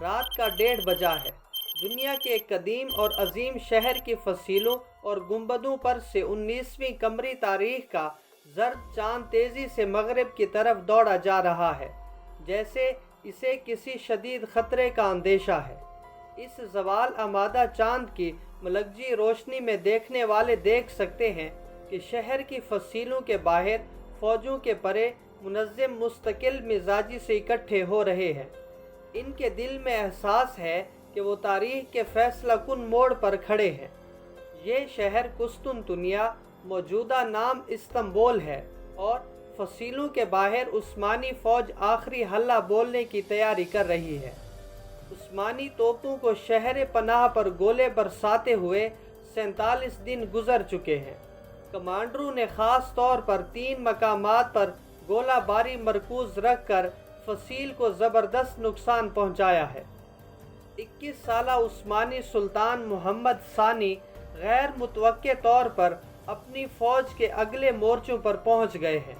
رات کا 1:30 بجا ہے۔ دنیا کے ایک قدیم اور عظیم شہر کی فصیلوں اور گنبدوں پر سے 19ویں قمری تاریخ کا زرد چاند تیزی سے مغرب کی طرف دوڑا جا رہا ہے، جیسے اسے کسی شدید خطرے کا اندیشہ ہے۔ اس زوال آمادہ چاند کی ملگجی روشنی میں دیکھنے والے دیکھ سکتے ہیں کہ شہر کی فصیلوں کے باہر فوجوں کے پرے منظم مستقل مزاجی سے اکٹھے ہو رہے ہیں۔ ان کے دل میں احساس ہے کہ وہ تاریخ کے فیصلہ کن موڑ پر کھڑے ہیں۔ یہ شہر قسطنطنیہ، موجودہ نام استنبول ہے، اور فصیلوں کے باہر عثمانی فوج آخری حلہ بولنے کی تیاری کر رہی ہے۔ عثمانی توپوں کو شہر پناہ پر گولے برساتے ہوئے 47 دن گزر چکے ہیں۔ کمانڈروں نے خاص طور پر 3 مقامات پر گولہ باری مرکوز رکھ کر فصیل کو زبردست نقصان پہنچایا ہے۔ 21 سالہ عثمانی سلطان محمد ثانی غیر متوقع طور پر اپنی فوج کے اگلے مورچوں پر پہنچ گئے ہیں۔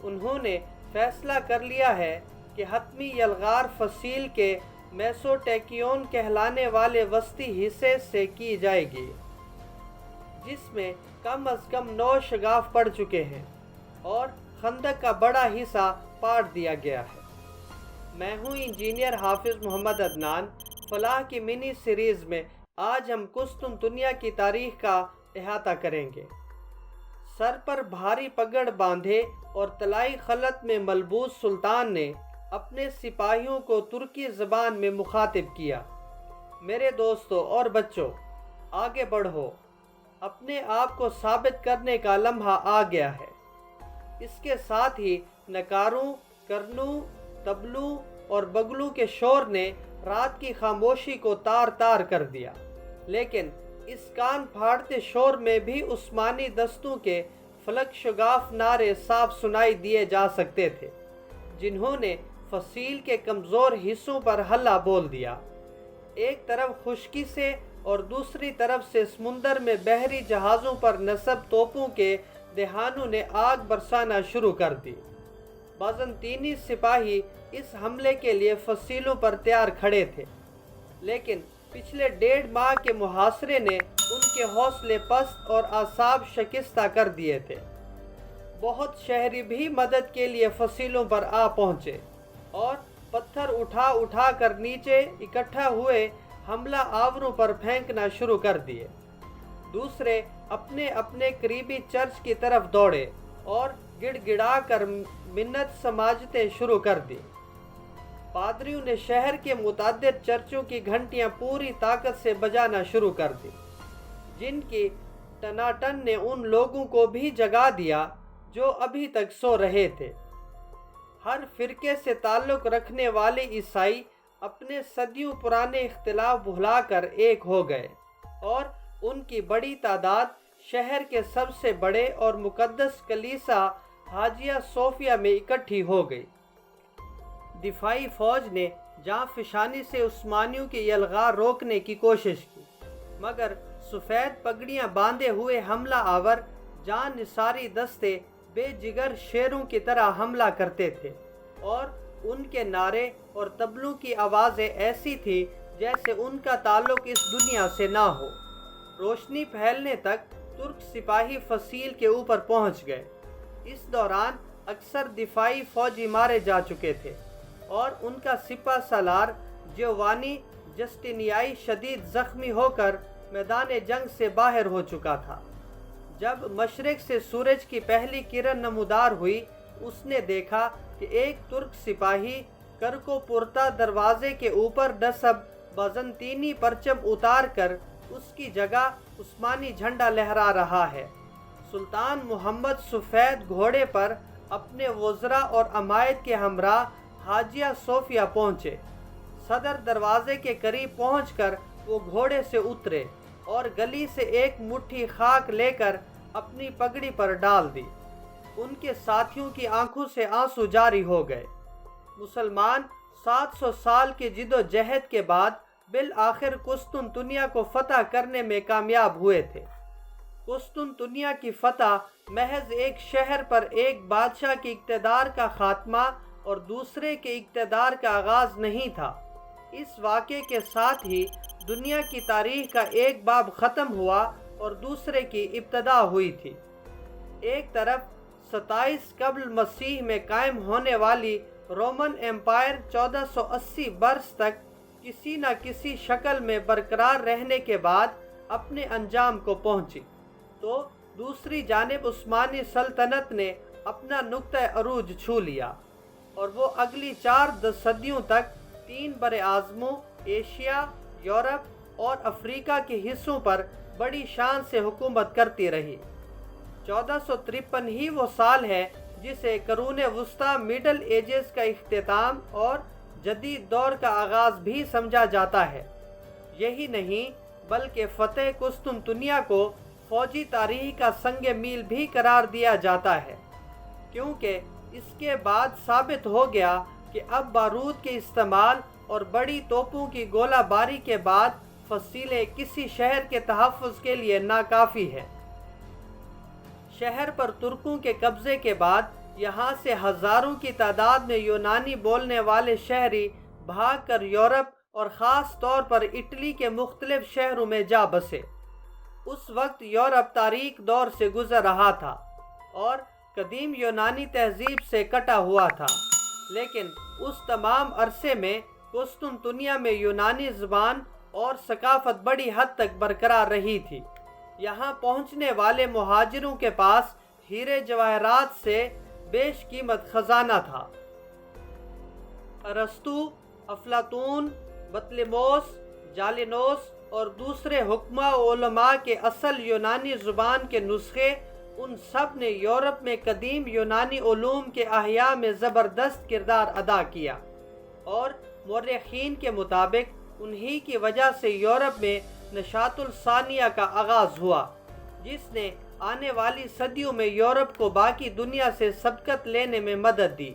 انہوں نے فیصلہ کر لیا ہے کہ حتمی یلغار فصیل کے میسوٹیکیون کہلانے والے وسطی حصے سے کی جائے گی، جس میں کم از کم 9 شگاف پڑ چکے ہیں اور خندق کا بڑا حصہ پاٹ دیا گیا ہے۔ میں ہوں انجینئر حافظ محمد عدنان۔ فلاح کی منی سیریز میں آج ہم قسطنطنیہ کی تاریخ کا احاطہ کریں گے۔ سر پر بھاری پگڑ باندھے اور طلائی خلعت میں ملبوس سلطان نے اپنے سپاہیوں کو ترکی زبان میں مخاطب کیا: میرے دوستوں اور بچوں، آگے بڑھو، اپنے آپ کو ثابت کرنے کا لمحہ آ گیا ہے۔ اس کے ساتھ ہی نکاروں، کرنوں، طبلوں اور بگلوں کے شور نے رات کی خاموشی کو تار تار کر دیا، لیکن اس کان پھاڑتے شور میں بھی عثمانی دستوں کے فلک شگاف نعرے صاف سنائی دیے جا سکتے تھے، جنہوں نے فصیل کے کمزور حصوں پر حلہ بول دیا۔ ایک طرف خشکی سے اور دوسری طرف سے سمندر میں بحری جہازوں پر نصب توپوں کے دہانوں نے آگ برسانا شروع کر دی۔ بازنطینی سپاہی اس حملے کے لیے فصیلوں پر تیار کھڑے تھے، لیکن پچھلے 1.5 ماہ کے محاصرے نے ان کے حوصلے پست اور اعصاب شکستہ کر دیے تھے۔ بہت شہری بھی مدد کے لیے فصیلوں پر آ پہنچے اور پتھر اٹھا اٹھا کر نیچے اکٹھا ہوئے حملہ آوروں پر پھینکنا شروع کر دیے۔ دوسرے اپنے اپنے قریبی چرچ کی طرف دوڑے اور گڑ گڑا کر منت سماجتیں شروع کر دی۔ پادریوں نے شہر کے متعدد چرچوں کی گھنٹیاں پوری طاقت سے بجانا شروع کر دی، جن کی ٹناٹن نے ان لوگوں کو بھی جگا دیا جو ابھی تک سو رہے تھے۔ ہر فرقے سے تعلق رکھنے والے عیسائی اپنے صدیوں پرانے اختلاف بھلا کر ایک ہو گئے، اور ان کی بڑی تعداد شہر کے سب سے بڑے اور مقدس کلیسا حاجیہ صوفیہ میں اکٹھی ہو گئی۔ دفاعی فوج نے جاں فشانی سے عثمانیوں کی یلغار روکنے کی کوشش کی، مگر سفید پگڑیاں باندھے ہوئے حملہ آور جان نثاری دستے بے جگر شیروں کی طرح حملہ کرتے تھے، اور ان کے نعرے اور طبلوں کی آوازیں ایسی تھیں جیسے ان کا تعلق اس دنیا سے نہ ہو۔ روشنی پھیلنے تک ترک سپاہی فصیل کے اوپر پہنچ گئے۔ اس دوران اکثر دفاعی فوجی مارے جا چکے تھے، اور ان کا سپہ سالار جیوانی جسٹینیائی شدید زخمی ہو کر میدان جنگ سے باہر ہو چکا تھا۔ جب مشرق سے سورج کی پہلی کرن نمودار ہوئی، اس نے دیکھا کہ ایک ترک سپاہی کرکو پورتا دروازے کے اوپر نصب بازنطینی پرچم اتار کر اس کی جگہ عثمانی جھنڈا لہرا رہا ہے۔ سلطان محمد سفید گھوڑے پر اپنے وزراء اور عمائد کے ہمراہ حاجیہ صوفیہ پہنچے۔ صدر دروازے کے قریب پہنچ کر وہ گھوڑے سے اترے اور گلی سے ایک مٹھی خاک لے کر اپنی پگڑی پر ڈال دی۔ ان کے ساتھیوں کی آنکھوں سے آنسو جاری ہو گئے۔ مسلمان 700 سال کی جد و جہد کے بعد بالآخر قسطنطنیہ کو فتح کرنے میں کامیاب ہوئے تھے۔ قسطنطنیہ کی فتح محض ایک شہر پر ایک بادشاہ کی اقتدار کا خاتمہ اور دوسرے کے اقتدار کا آغاز نہیں تھا۔ اس واقعے کے ساتھ ہی دنیا کی تاریخ کا ایک باب ختم ہوا اور دوسرے کی ابتدا ہوئی تھی۔ ایک طرف 27 قبل مسیح میں قائم ہونے والی رومن امپائر 1480 برس تک کسی نہ کسی شکل میں برقرار رہنے کے بعد اپنے انجام کو پہنچی، تو دوسری جانب عثمانی سلطنت نے اپنا نقطہ عروج چھو لیا اور وہ اگلی 4 صدیوں تک 3 براعظموں ایشیا، یورپ اور افریقہ کے حصوں پر بڑی شان سے حکومت کرتی رہی۔ 1453 ہی وہ سال ہے جسے قرون وسطیٰ مڈل ایجز کا اختتام اور جدید دور کا آغاز بھی سمجھا جاتا ہے۔ یہی نہیں بلکہ فتح قسطنطنیہ کو فوجی تاریخ کا سنگ میل بھی قرار دیا جاتا ہے، کیونکہ اس کے بعد ثابت ہو گیا کہ اب بارود کے استعمال اور بڑی توپوں کی گولہ باری کے بعد فصیلیں کسی شہر کے تحفظ کے لیے ناکافی ہے۔ شہر پر ترکوں کے قبضے کے بعد یہاں سے ہزاروں کی تعداد میں یونانی بولنے والے شہری بھاگ کر یورپ اور خاص طور پر اٹلی کے مختلف شہروں میں جا بسے۔ اس وقت یورپ تاریک دور سے گزر رہا تھا اور قدیم یونانی تہذیب سے کٹا ہوا تھا، لیکن اس تمام عرصے میں قسطنطنیہ میں یونانی زبان اور ثقافت بڑی حد تک برقرار رہی تھی۔ یہاں پہنچنے والے مہاجروں کے پاس ہیرے جواہرات سے بیش قیمت خزانہ تھا۔ ارسطو، افلاطون، بطلیموس، جالینوس اور دوسرے حکماء و علماء کے اصل یونانی زبان کے نسخے ان سب نے یورپ میں قدیم یونانی علوم کے احیاء میں زبردست کردار ادا کیا، اور مورخین کے مطابق انہی کی وجہ سے یورپ میں نشاط الثانیہ کا آغاز ہوا، جس نے آنے والی صدیوں میں یورپ کو باقی دنیا سے سبقت لینے میں مدد دی،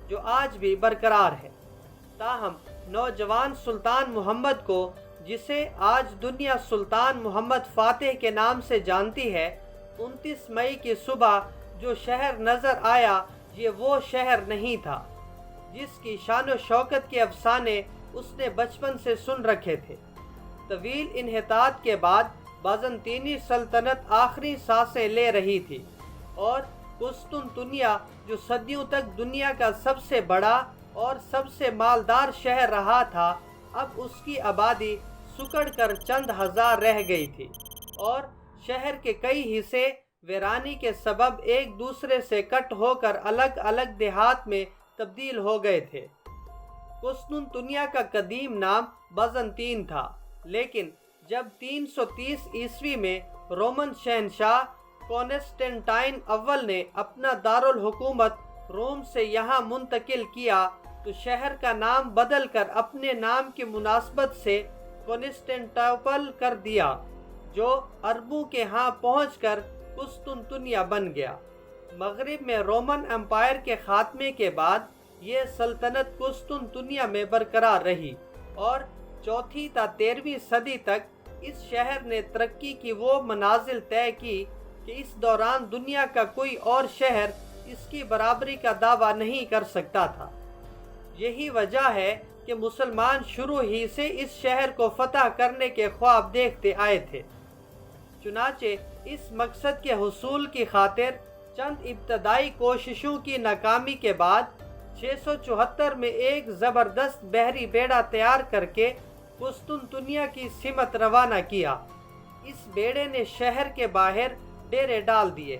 جو آج بھی برقرار ہے۔ تاہم نوجوان سلطان محمد کو، جسے آج دنیا سلطان محمد فاتح کے نام سے جانتی ہے، 29 مئی کی صبح جو شہر نظر آیا یہ وہ شہر نہیں تھا جس کی شان و شوکت کے افسانے اس نے بچپن سے سن رکھے تھے۔ طویل انحطاط کے بعد بازنطینی سلطنت آخری سانسیں لے رہی تھی، اور قسطنطنیہ جو صدیوں تک دنیا کا سب سے بڑا اور سب سے مالدار شہر رہا تھا، اب اس کی آبادی سکڑ کر چند ہزار رہ گئی تھی، اور شہر کے کئی حصے ویرانی کے سبب ایک دوسرے سے کٹ ہو کر الگ الگ دیہات میں تبدیل ہو گئے تھے۔ قسطنطنیہ کا قدیم نام بازنطین تھا، لیکن جب 330 عیسوی میں رومن شہنشاہ کونسٹنٹائن اول نے اپنا دارالحکومت روم سے یہاں منتقل کیا تو شہر کا نام بدل کر اپنے نام کی مناسبت سے کونسٹنٹاپل کر دیا، جو عربوں کے ہاں پہنچ کر قسطنطنیہ بن گیا۔ مغرب میں رومن امپائر کے خاتمے کے بعد یہ سلطنت قسطنطنیہ میں برقرار رہی، اور چوتھی تا 13ویں صدی تک اس شہر نے ترقی کی وہ منازل طے کی کہ اس دوران دنیا کا کوئی اور شہر اس کی برابری کا دعویٰ نہیں کر سکتا تھا۔ یہی وجہ ہے کہ مسلمان شروع ہی سے اس شہر کو فتح کرنے کے خواب دیکھتے آئے تھے۔ چنانچہ اس مقصد کے حصول کی خاطر چند ابتدائی کوششوں کی ناکامی کے بعد 674 میں ایک زبردست بحری بیڑا تیار کر کے قسطنطنیہ کی سمت روانہ کیا۔ اس بیڑے نے شہر کے باہر ڈیرے ڈال دیے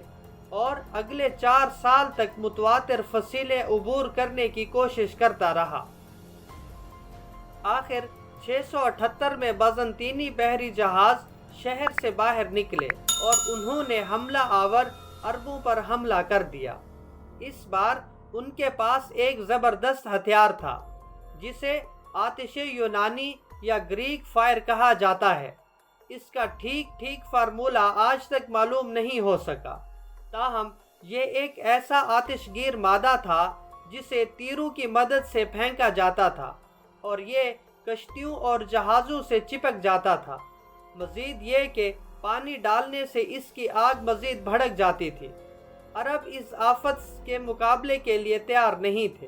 اور اگلے 4 سال تک متواتر فصیلیں عبور کرنے کی کوشش کرتا رہا۔ آخر 678 میں بازنطینی بحری جہاز شہر سے باہر نکلے اور انہوں نے حملہ آور عربوں پر حملہ کر دیا۔ اس بار ان کے پاس ایک زبردست ہتھیار تھا جسے آتش یونانی یا گریک فائر کہا جاتا ہے۔ اس کا ٹھیک فارمولہ آج تک معلوم نہیں ہو سکا، تاہم یہ ایک ایسا آتش گیر مادہ تھا جسے تیروں کی مدد سے پھینکا جاتا تھا اور یہ کشتیوں اور جہازوں سے چپک جاتا تھا۔ مزید یہ کہ پانی ڈالنے سے اس کی آگ مزید بھڑک جاتی تھی۔ عرب اس آفت کے مقابلے کے لیے تیار نہیں تھے۔